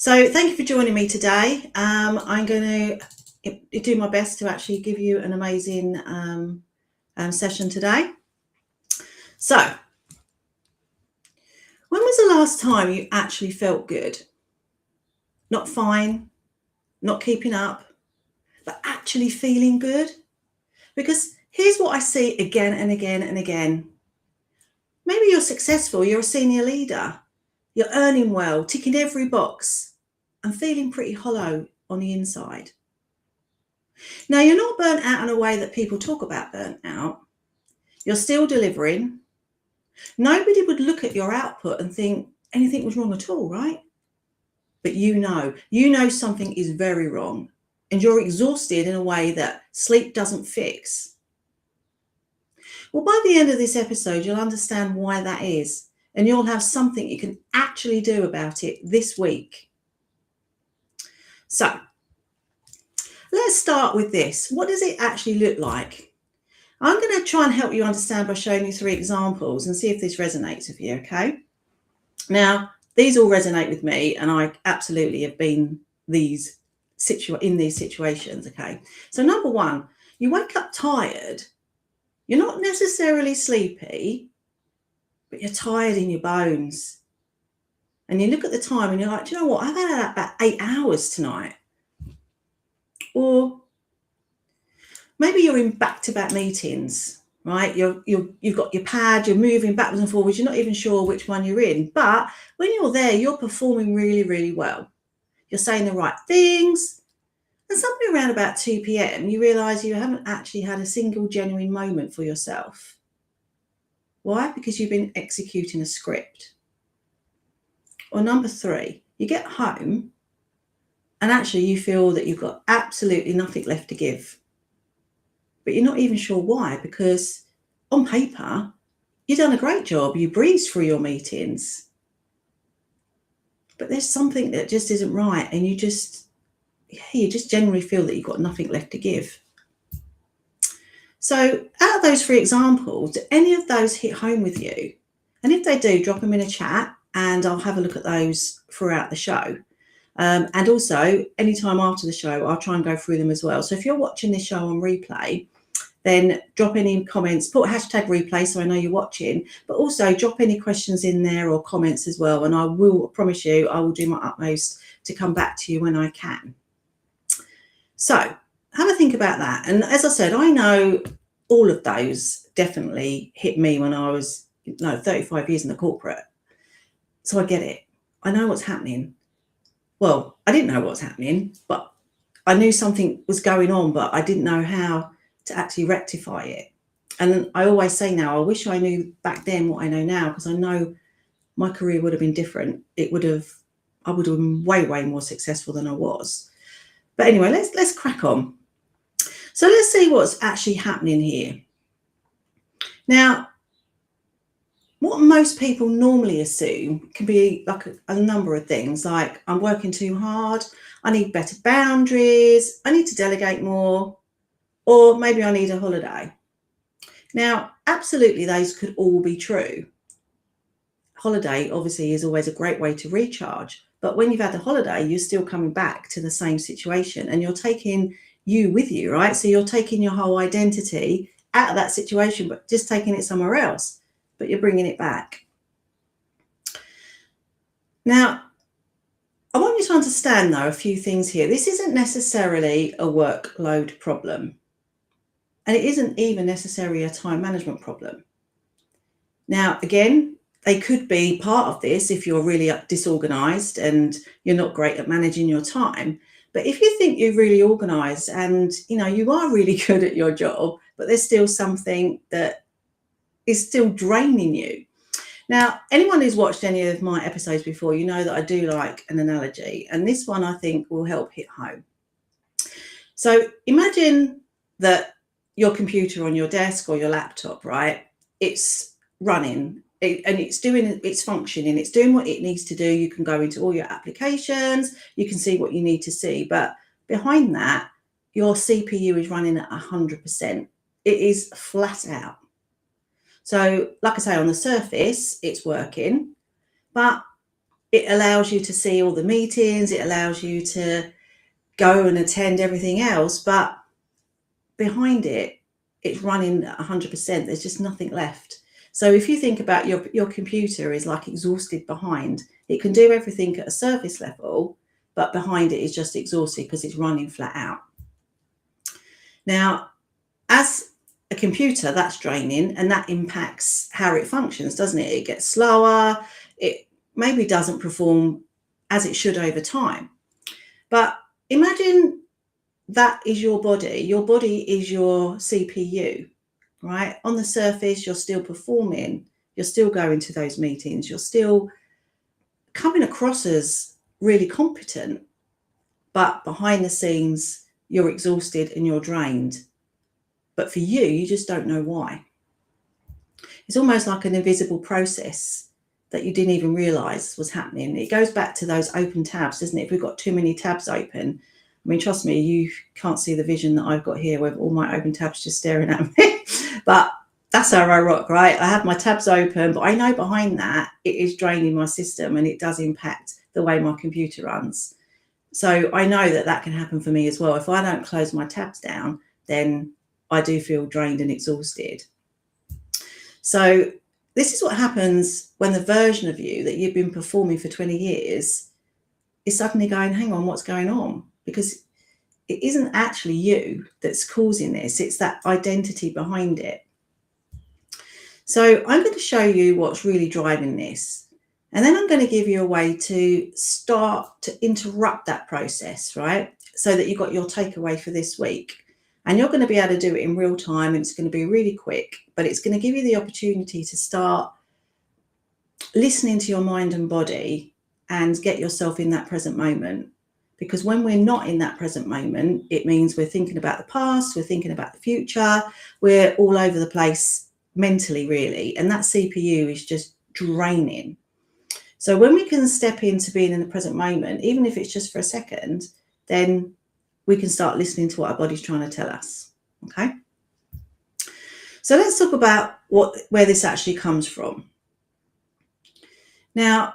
So thank you for joining me today. I'm going to do my best to actually give you an amazing session today. So when was the last time you actually felt good? Not fine, not keeping up, but actually feeling good? Because here's what I see again and again and again. Maybe you're successful, you're a senior leader, you're earning well, ticking every box, and feeling pretty hollow on the inside. Now, you're not burnt out in a way that people talk about burnt out. You're still delivering. Nobody would look at your output and think anything was wrong at all, right? But you know something is very wrong, and you're exhausted in a way that sleep doesn't fix. Well, by the end of this episode, you'll understand why that is, and you'll have something you can actually do about it this week. So let's start with this. What does it actually look like? I'm going to try and help you understand by showing you 3 examples and see if this resonates with you, okay? Now, these all resonate with me, and I absolutely have been in these situations, okay? So number 1, you wake up tired. You're not necessarily sleepy, but you're tired in your bones. And you look at the time and you're like, do you know what? I've had about 8 hours tonight. Or maybe you're in back-to-back meetings, right? You've got your pad, you're moving backwards and forwards, you're not even sure which one you're in. But when you're there, you're performing really, really well. You're saying the right things. And somewhere around about 2 p.m, you realise you haven't actually had a single genuine moment for yourself. Why? Because you've been executing a script. Or number 3, you get home and actually you feel that you've got absolutely nothing left to give. But you're not even sure why, because on paper, you've done a great job. You breezed through your meetings. But there's something that just isn't right. And you just generally feel that you've got nothing left to give. So out of those 3 examples, do any of those hit home with you? And if they do, drop them in a chat and I'll have a look at those throughout the show. And also, anytime after the show, I'll try and go through them as well. So if you're watching this show on replay, then drop any comments, put hashtag replay so I know you're watching, but also drop any questions in there or comments as well. And I promise you, I will do my utmost to come back to you when I can. So have a think about that. And as I said, I know all of those definitely hit me when I was 35 years in the corporate. So I get it. I know what's happening. Well, I didn't know what was happening, but I knew something was going on, but I didn't know how to actually rectify it. And I always say now, I wish I knew back then what I know now, because I know my career would have been different. I would have been way, way more successful than I was. But anyway, let's crack on. So let's see what's actually happening here. Now, what most people normally assume can be like a number of things, like I'm working too hard, I need better boundaries, I need to delegate more, or maybe I need a holiday. Now, absolutely, those could all be true. Holiday, obviously, is always a great way to recharge. But when you've had a holiday, you're still coming back to the same situation and you're taking you with you, right? So you're taking your whole identity out of that situation, but just taking it somewhere else. But you're bringing it back. Now, I want you to understand, though, a few things here. This isn't necessarily a workload problem, and it isn't even necessarily a time management problem. Now, again, they could be part of this if you're really disorganized and you're not great at managing your time. But if you think you're really organized and you are really good at your job, but there's still something that is still draining you. Now, anyone who's watched any of my episodes before, you know that I do like an analogy, and this one I think will help hit home. So imagine that your computer on your desk or your laptop, right? It's running and it's functioning, it's doing what it needs to do. You can go into all your applications, you can see what you need to see, but behind that, your CPU is running at 100%. It is flat out. So like I say, on the surface, it's working, but It allows you to see all the meetings, it allows you to go and attend everything else, but behind it, it's running 100%. There's just nothing left. So if you think about your computer is like exhausted behind, it can do everything at a surface level, but behind it is just exhausted because it's running flat out. Now, as a computer, that's draining, and that impacts how it functions, doesn't it? It gets slower, it maybe doesn't perform as it should over time. But imagine that is your body. Your body is your CPU, right? On the surface, you're still performing, you're still going to those meetings, you're still coming across as really competent, but behind the scenes, you're exhausted and you're drained. But for you, you just don't know why. It's almost like an invisible process that you didn't even realize was happening. It goes back to those open tabs, doesn't it? If we've got too many tabs open, I mean, trust me, you can't see the vision that I've got here with all my open tabs just staring at me. But that's how I rock, right? I have my tabs open, but I know behind that it is draining my system and it does impact the way my computer runs. So I know that that can happen for me as well. If I don't close my tabs down, then I do feel drained and exhausted. So this is what happens when the version of you that you've been performing for 20 years is suddenly going, hang on, what's going on? Because it isn't actually you that's causing this, it's that identity behind it. So I'm going to show you what's really driving this. And then I'm going to give you a way to start to interrupt that process, right? So that you've got your takeaway for this week. And you're going to be able to do it in real time, and it's going to be really quick, but it's going to give you the opportunity to start listening to your mind and body and get yourself in that present moment. Because when we're not in that present moment, it means we're thinking about the past, we're thinking about the future, we're all over the place mentally, really. And that CPU is just draining. So when we can step into being in the present moment, even if it's just for a second, then we can start listening to what our body's trying to tell us. Okay. So let's talk about where this actually comes from. Now,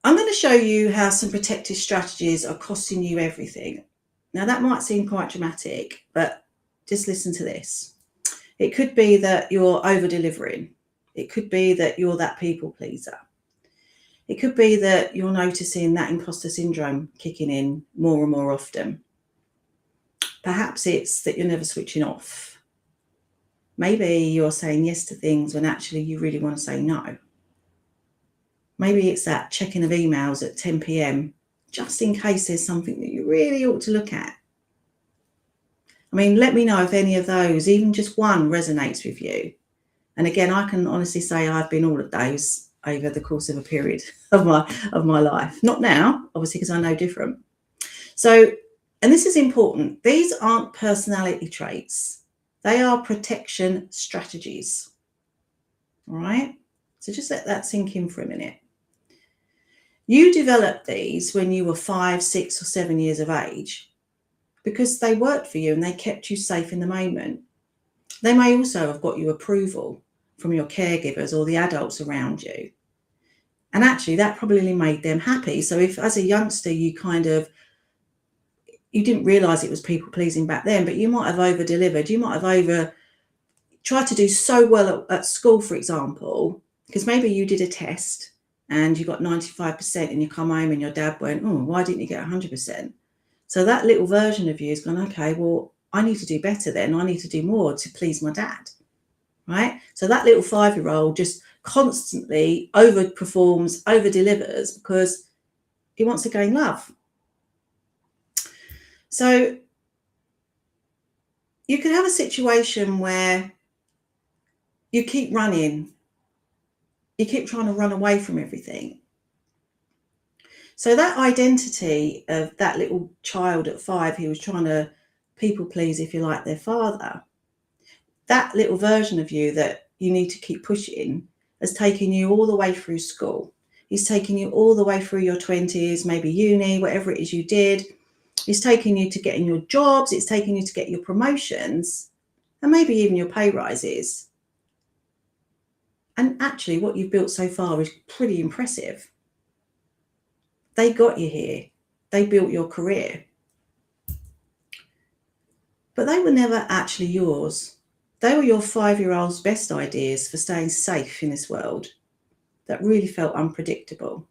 I'm going to show you how some protective strategies are costing you everything. Now, that might seem quite dramatic, but just listen to this. It could be that you're over-delivering. It could be that you're that people pleaser. It could be that you're noticing that imposter syndrome kicking in more and more often. Perhaps it's that you're never switching off. Maybe you're saying yes to things when actually you really want to say no. Maybe it's that checking of emails at 10 p.m. just in case there's something that you really ought to look at. I mean, let me know if any of those, even just one, resonates with you. And again, I can honestly say I've been all of those over the course of a period of my life. Not now, obviously, because I know different. So, and this is important, these aren't personality traits. They are protection strategies. All right? So just let that sink in for a minute. You developed these when you were 5, 6, or 7 years of age because they worked for you and they kept you safe in the moment. They may also have got you approval from your caregivers or the adults around you. And actually, that probably made them happy. So if as a youngster, you didn't realize it was people pleasing back then, but you might have over delivered. You might have tried to do so well at school, for example, because maybe you did a test and you got 95% and you come home and your dad went, oh, why didn't you get 100%? So that little version of you is going, okay, well, I need to do better then. I need to do more to please my dad, right? So that little 5-year-old just constantly overperforms, over-delivers because he wants to gain love. So you can have a situation where you keep running, you keep trying to run away from everything. So that identity of that little child at 5 who was trying to people please, if you like, their father, that little version of you that you need to keep pushing has taken you all the way through school. He's taken you all the way through your 20s, maybe uni, whatever it is you did. It's taking you to getting your jobs. It's taking you to get your promotions and maybe even your pay rises. And actually what you've built so far is pretty impressive. They got you here. They built your career. But they were never actually yours. They were your 5-year-old's best ideas for staying safe in this world that really felt unpredictable.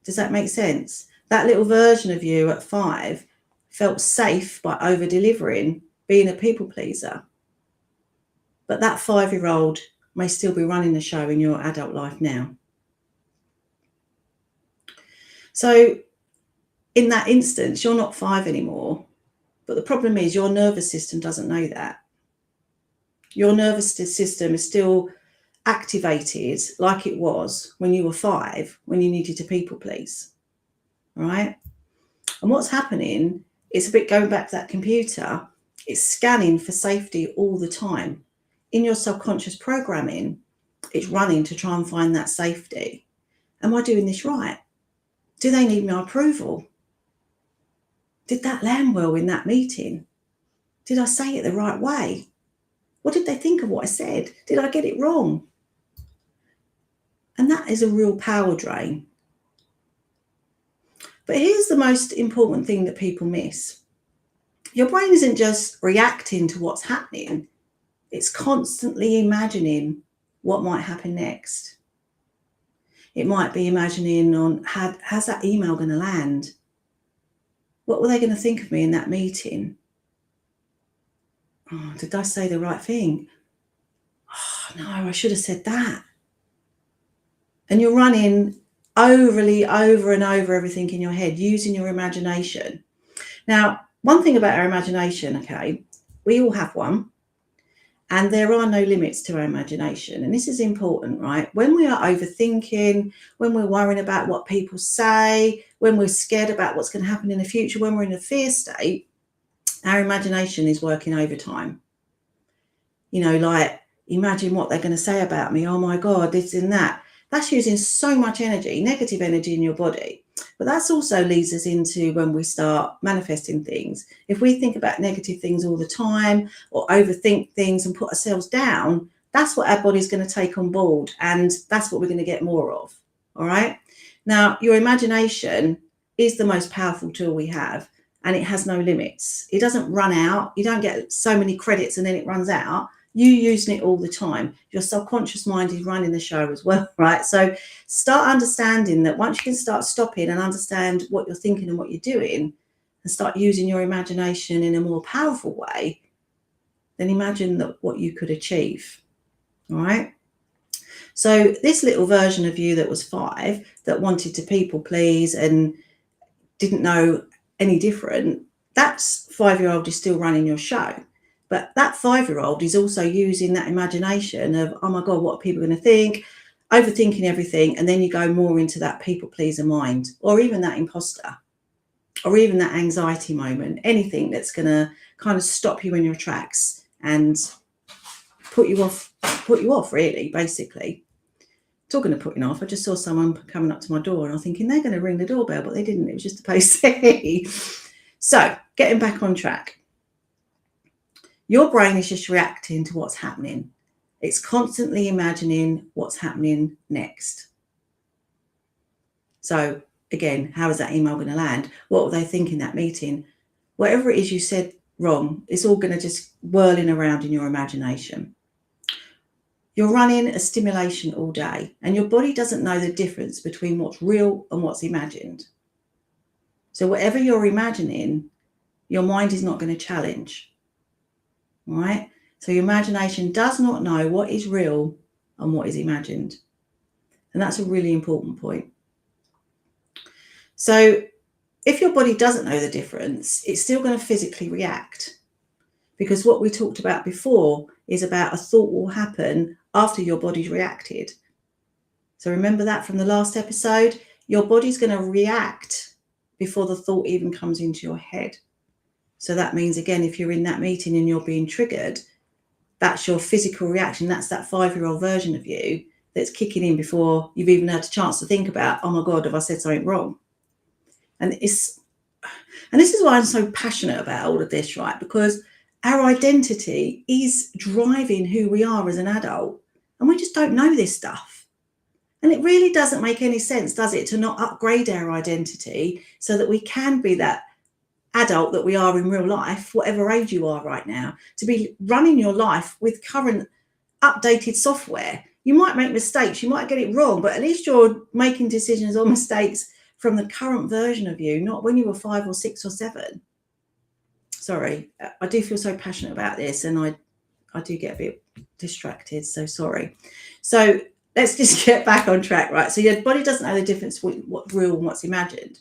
Does that make sense? That little version of you at 5 felt safe by over-delivering, being a people pleaser. But that 5-year-old may still be running the show in your adult life now. So in that instance, you're not 5 anymore. But the problem is your nervous system doesn't know that. Your nervous system is still activated like it was when you were 5, when you needed to people please, right? And what's happening, it's a bit going back to that computer, it's scanning for safety all the time. In your subconscious programming, it's running to try and find that safety. Am I doing this right? Do they need my approval? Did that land well in that meeting? Did I say it the right way? What did they think of what I said? Did I get it wrong? And that is a real power drain. But here's the most important thing that people miss. Your brain isn't just reacting to what's happening. It's constantly imagining what might happen next. It might be imagining on how's that email going to land? What were they going to think of me in that meeting? Oh, did I say the right thing? Oh, no, I should have said that. And you're running overly over and over everything in your head, using your imagination. Now, one thing about our imagination, okay, we all have one, and there are no limits to our imagination. And this is important, right? When we are overthinking, when we're worrying about what people say, when we're scared about what's going to happen in the future, when we're in a fear state, our imagination is working overtime. You know, like, imagine what they're going to say about me. Oh my God, this and that. That's using so much energy, negative energy in your body. But that's also leads us into when we start manifesting things. If we think about negative things all the time or overthink things and put ourselves down, that's what our body's going to take on board. And that's what we're going to get more of. All right. Now, your imagination is the most powerful tool we have, and it has no limits. It doesn't run out. You don't get so many credits and then it runs out. You using it all the time. Your subconscious mind is running the show as well, right? So start understanding that once you can start stopping and understand what you're thinking and what you're doing and start using your imagination in a more powerful way, then imagine that what you could achieve, all right? So this little version of you that was 5, that wanted to people please and didn't know any different, that's 5-year-old is still running your show. But that 5-year-old is also using that imagination of, oh my God, what are people going to think? Overthinking everything. And then you go more into that people pleaser mind, or even that imposter, or even that anxiety moment, anything that's going to kind of stop you in your tracks and put you off really, basically. Talking of putting off, I just saw someone coming up to my door and I'm thinking they're going to ring the doorbell, but they didn't. It was just a PC. So getting back on track. Your brain is just reacting to what's happening. It's constantly imagining what's happening next. So again, how is that email going to land? What were they thinking that meeting? Whatever it is you said wrong, it's all going to just whirling around in your imagination. You're running a stimulation all day and your body doesn't know the difference between what's real and what's imagined. So whatever you're imagining, your mind is not going to challenge. All right? So your imagination does not know what is real and what is imagined. And that's a really important point. So if your body doesn't know the difference, it's still going to physically react. Because what we talked about before is about a thought will happen after your body's reacted. So remember that from the last episode, your body's going to react before the thought even comes into your head. So that means, again, if you're in that meeting and you're being triggered, that's your physical reaction. That's that 5-year-old version of you that's kicking in before you've even had a chance to think about, oh my God, have I said something wrong? And this is why I'm so passionate about all of this, right? Because our identity is driving who we are as an adult. And we just don't know this stuff. And it really doesn't make any sense, does it, to not upgrade our identity so that we can be that adult that we are in real life, whatever age you are right now, to be running your life with current updated software. You might make mistakes, you might get it wrong, but at least you're making decisions or mistakes from the current version of you, not when you were 5 or 6 or 7. Sorry, I do feel so passionate about this, and I do get a bit distracted, so sorry. So let's just get back on track, right? So your body doesn't know the difference between what's real and what's imagined.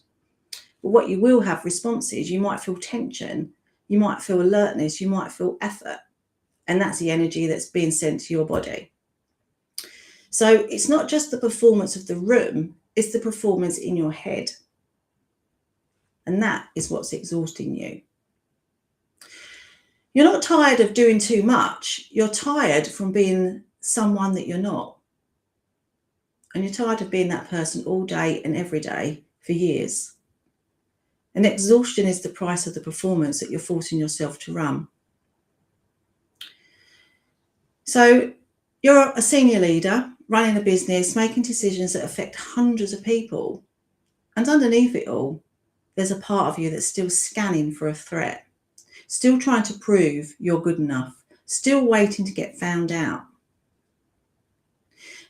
But what you will have responses, you might feel tension, you might feel alertness, you might feel effort. And that's the energy that's being sent to your body. So it's not just the performance of the room, it's the performance in your head. And that is what's exhausting you. You're not tired of doing too much. You're tired from being someone that you're not. And you're tired of being that person all day and every day for years. And exhaustion is the price of the performance that you're forcing yourself to run. So you're a senior leader, running a business, making decisions that affect hundreds of people. And underneath it all, there's a part of you that's still scanning for a threat, still trying to prove you're good enough, still waiting to get found out.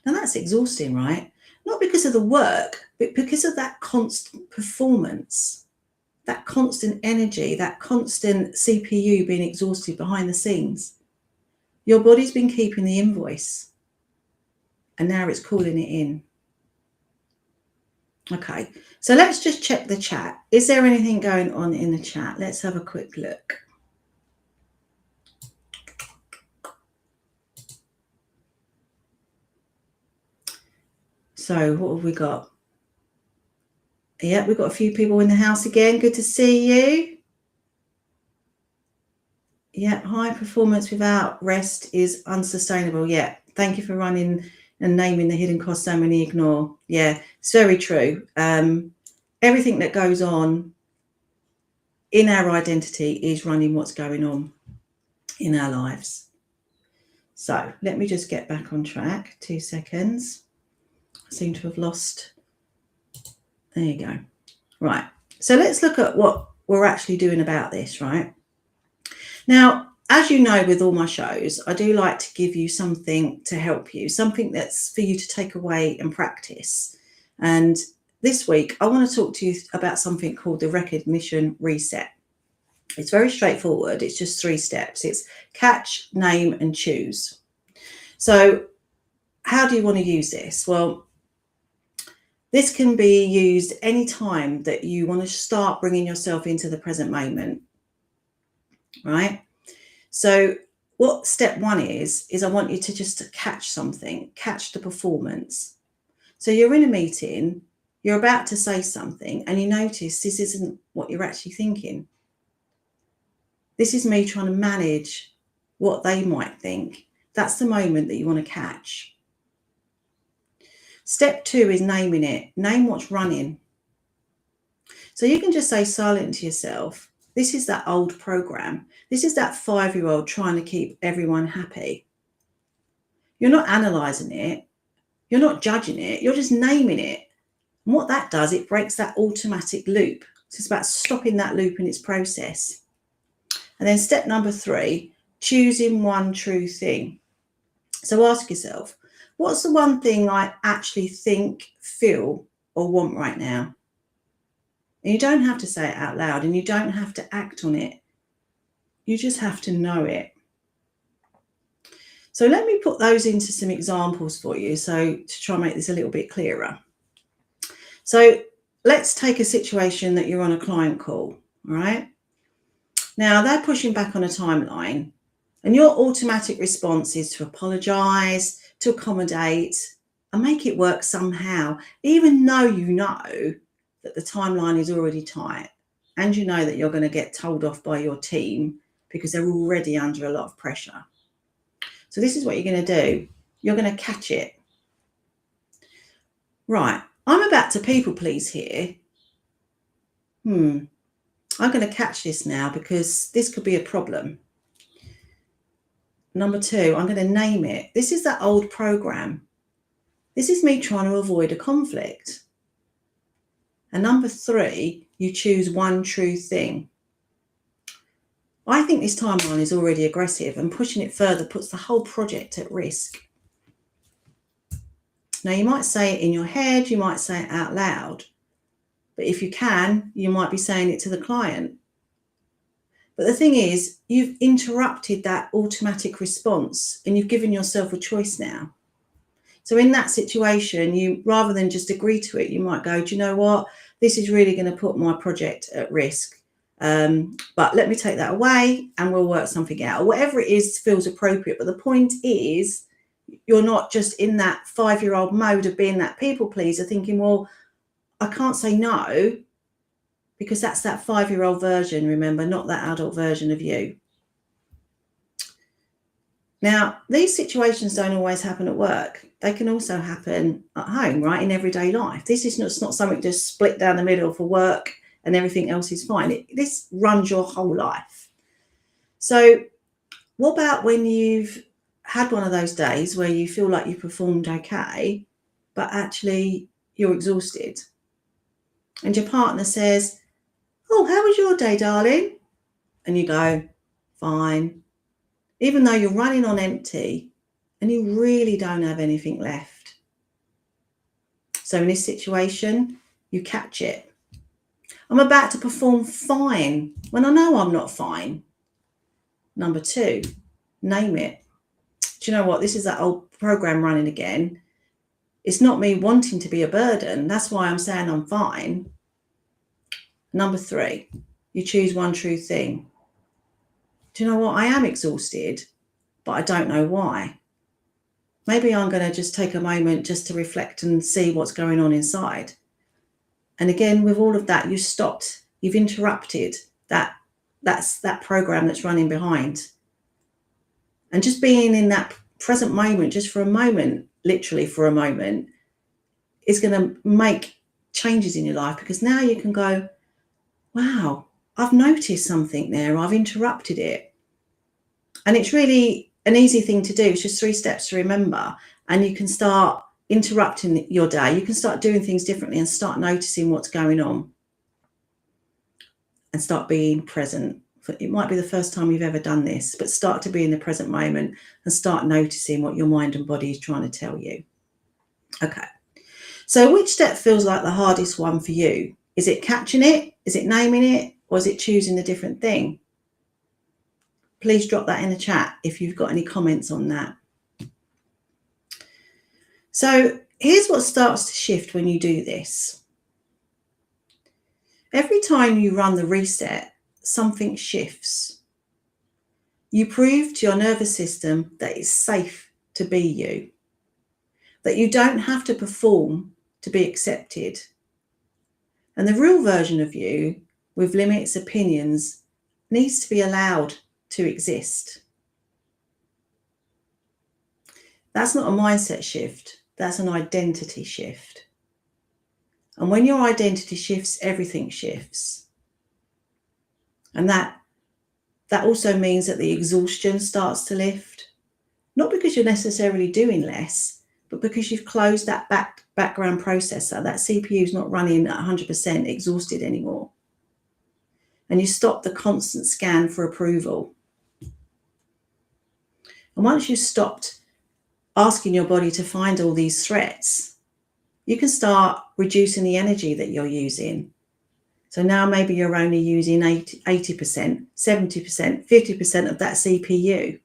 Now that's exhausting, right? Not because of the work, but because of that constant performance, that constant energy, that constant CPU being exhausted behind the scenes. Your body's been keeping the invoice, and now it's calling it in. Okay, so let's just check the chat. Is there anything going on in the chat? Let's have a quick look. So what have we got? Yeah, we've got a few people in the house again. Good to see you. Yeah, high performance without rest is unsustainable. Yeah, thank you for running and naming the hidden costs so many ignore. Yeah, it's very true. Everything that goes on in our identity is running what's going on in our lives. So let me just get back on track. 2 seconds. I seem to have lost. There you go. Right. So let's look at what we're actually doing about this, right? Now, as you know, with all my shows, I do like to give you something to help you, something that's for you to take away and practice. And this week, I want to talk to you about something called the recognition reset. It's very straightforward. It's just 3 steps. It's catch, name, and choose. So how do you want to use this? Well, this can be used any time that you want to start bringing yourself into the present moment, right? So what step 1 is I want you to just catch something, catch the performance. So you're in a meeting, you're about to say something, and you notice this isn't what you're actually thinking. This is me trying to manage what they might think. That's the moment that you want to catch. Step 2 is naming it. Name what's running. So you can just say silent to yourself, this is that old program. This is that 5-year-old trying to keep everyone happy. You're not analysing it. You're not judging it. You're just naming it. And what that does, it breaks that automatic loop. So it's about stopping that loop in its process. And then step number 3, choosing one true thing. So ask yourself, what's the one thing I actually think, feel, or want right now? And you don't have to say it out loud, and you don't have to act on it. You just have to know it. So let me put those into some examples for you, so to try and make this a little bit clearer. So let's take a situation that you're on a client call, all right? Now they're pushing back on a timeline, and your automatic response is to apologise, to accommodate, and make it work somehow, even though you know that the timeline is already tight, and you know that you're going to get told off by your team because they're already under a lot of pressure. So this is what you're going to do. You're going to catch it. Right, I'm about to people please here. I'm going to catch this now because this could be a problem. Number 2, I'm going to name it. This is that old program. This is me trying to avoid a conflict. And number 3, you choose one true thing. I think this timeline is already aggressive, and pushing it further puts the whole project at risk. Now, you might say it in your head, you might say it out loud, but if you can, you might be saying it to the client. But the thing is, you've interrupted that automatic response and you've given yourself a choice now. So in that situation, you, rather than just agree to it, you might go, do you know what? This is really going to put my project at risk. But let me take that away and we'll work something out. Or whatever it is feels appropriate. But the point is, you're not just in that 5-year-old mode of being that people pleaser thinking, well, I can't say no, because that's that 5-year-old version, remember, not that adult version of you. Now, these situations don't always happen at work. They can also happen at home, right, in everyday life. This is not something just split down the middle for work and everything else is fine. This runs your whole life. So what about when you've had one of those days where you feel like you performed okay, but actually you're exhausted? And your partner says, oh, how was your day, darling? And you go, fine. Even though you're running on empty and you really don't have anything left. So in this situation, you catch it. I'm about to perform fine when I know I'm not fine. Number 2, name it. Do you know what? This is that old program running again. It's not me wanting to be a burden. That's why I'm saying I'm fine. Number 3, you choose one true thing. Do you know what? I am exhausted, but I don't know why. Maybe I'm going to just take a moment just to reflect and see what's going on inside. And again, with all of that, you stopped, you've interrupted that's that program that's running behind. And just being in that present moment, just for a moment, literally for a moment, is going to make changes in your life, because now you can go, wow, I've noticed something there, I've interrupted it. And it's really an easy thing to do. It's just 3 steps to remember. And you can start interrupting your day. You can start doing things differently and start noticing what's going on. And start being present. It might be the first time you've ever done this, but start to be in the present moment and start noticing what your mind and body is trying to tell you. Okay. So which step feels like the hardest one for you? Is it catching it? Is it naming it? Or is it choosing a different thing? Please drop that in the chat if you've got any comments on that. So here's what starts to shift when you do this. Every time you run the reset, something shifts. You prove to your nervous system that it's safe to be you, that you don't have to perform to be accepted. And the real version of you, with limits, opinions, needs to be allowed to exist. That's not a mindset shift, that's an identity shift. And when your identity shifts, everything shifts. And that also means that the exhaustion starts to lift, not because you're necessarily doing less, but because you've closed that background processor. That CPU is not running at 100% exhausted anymore. And you stop the constant scan for approval. And once you've stopped asking your body to find all these threats, you can start reducing the energy that you're using. So now maybe you're only using 80%, 70%, 50% of that CPU.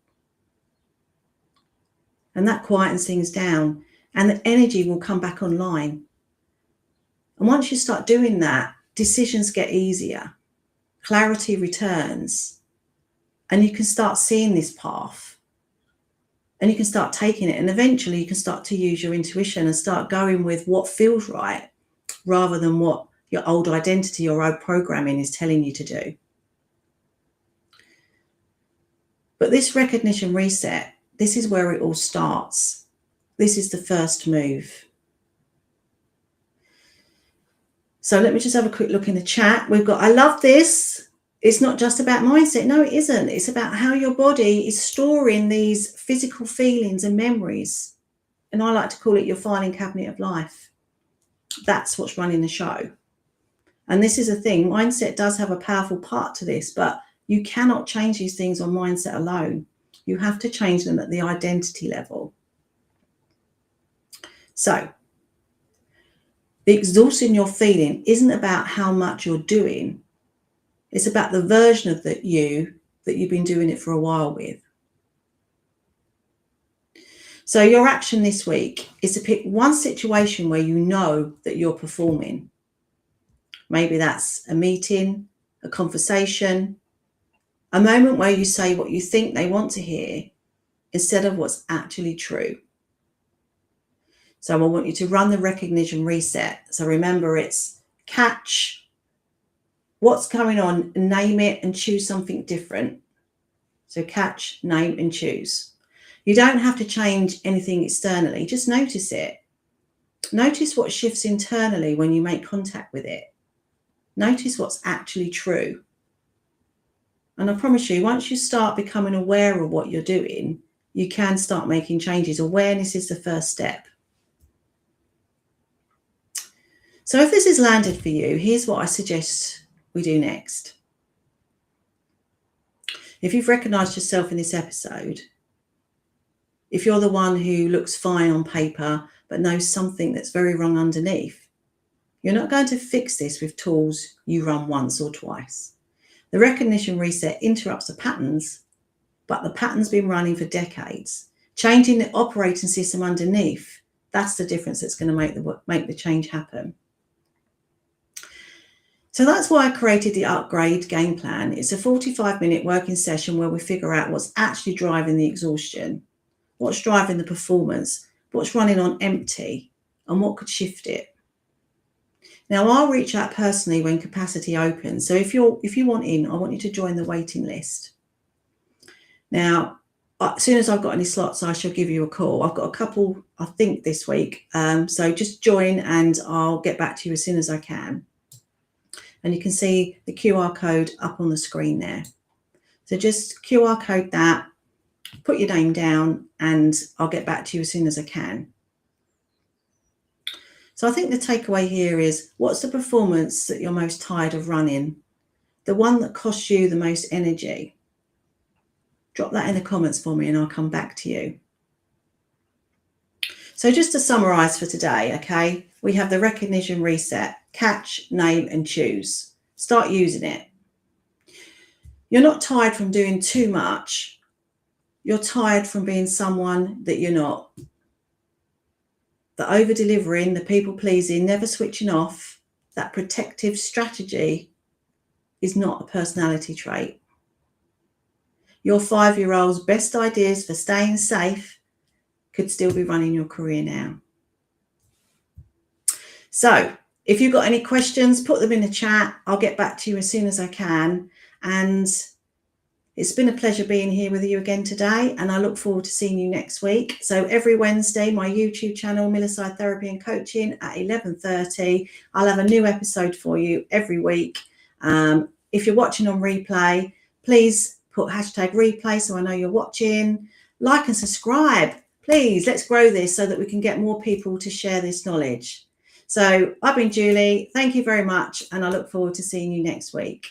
And that quietens things down and the energy will come back online. And once you start doing that, decisions get easier, clarity returns, and you can start seeing this path. And you can start taking it, and eventually you can start to use your intuition and start going with what feels right rather than what your old identity or old programming is telling you to do. But this recognition reset, this is where it all starts. This is the first move. So let me just have a quick look in the chat. We've got, I love this. It's not just about mindset. No, it isn't. It's about how your body is storing these physical feelings and memories. and I like to call it your filing cabinet of life. That's what's running the show. And this is a thing, mindset does have a powerful part to this, but you cannot change these things on mindset alone. You have to change them at the identity level. So the exhaustion you're feeling isn't about how much you're doing. It's about the version of you that you've been doing it for a while with. So your action this week is to pick one situation where you know that you're performing. Maybe that's a meeting, a conversation, a moment where you say what you think they want to hear instead of what's actually true. So I want you to run the recognition reset. So remember, it's catch what's going on, name it, and choose something different. So catch, name, and choose. You don't have to change anything externally. Just notice it. Notice what shifts internally when you make contact with it. Notice what's actually true. And I promise you, once you start becoming aware of what you're doing, you can start making changes. Awareness is the first step. So if this has landed for you, here's what I suggest we do next. If you've recognized yourself in this episode, if you're the one who looks fine on paper but knows something that's very wrong underneath, you're not going to fix this with tools you run once or twice. The recognition reset interrupts the patterns, but the pattern's been running for decades. Changing the operating system underneath, that's the difference that's going to make the change happen. So that's why I created the Upgrade Game Plan. It's a 45-minute working session where we figure out what's actually driving the exhaustion, what's driving the performance, what's running on empty, and what could shift it. Now, I'll reach out personally when capacity opens. So if you want in, I want you to join the waiting list. Now, as soon as I've got any slots, I shall give you a call. I've got a couple, I think, this week. So just join and I'll get back to you as soon as I can. And you can see the QR code up on the screen there. So just QR code that, put your name down, and I'll get back to you as soon as I can. So I think the takeaway here is, what's the performance that you're most tired of running? The one that costs you the most energy? Drop that in the comments for me and I'll come back to you. So just to summarize for today, okay, we have the recognition reset, catch, name, and choose. Start using it. You're not tired from doing too much. You're tired from being someone that you're not. The over-delivering, the people-pleasing, never switching off, that protective strategy is not a personality trait. Your 5-year-old's best ideas for staying safe could still be running your career now. So if you've got any questions, put them in the chat. I'll get back to you as soon as I can. And it's been a pleasure being here with you again today, and I look forward to seeing you next week. So every Wednesday, my YouTube channel, Milliside Therapy and Coaching, at 11:30. I'll have a new episode for you every week. If you're watching on replay, please put hashtag replay so I know you're watching. Like and subscribe. Please, let's grow this so that we can get more people to share this knowledge. So I've been Julie. Thank you very much, and I look forward to seeing you next week.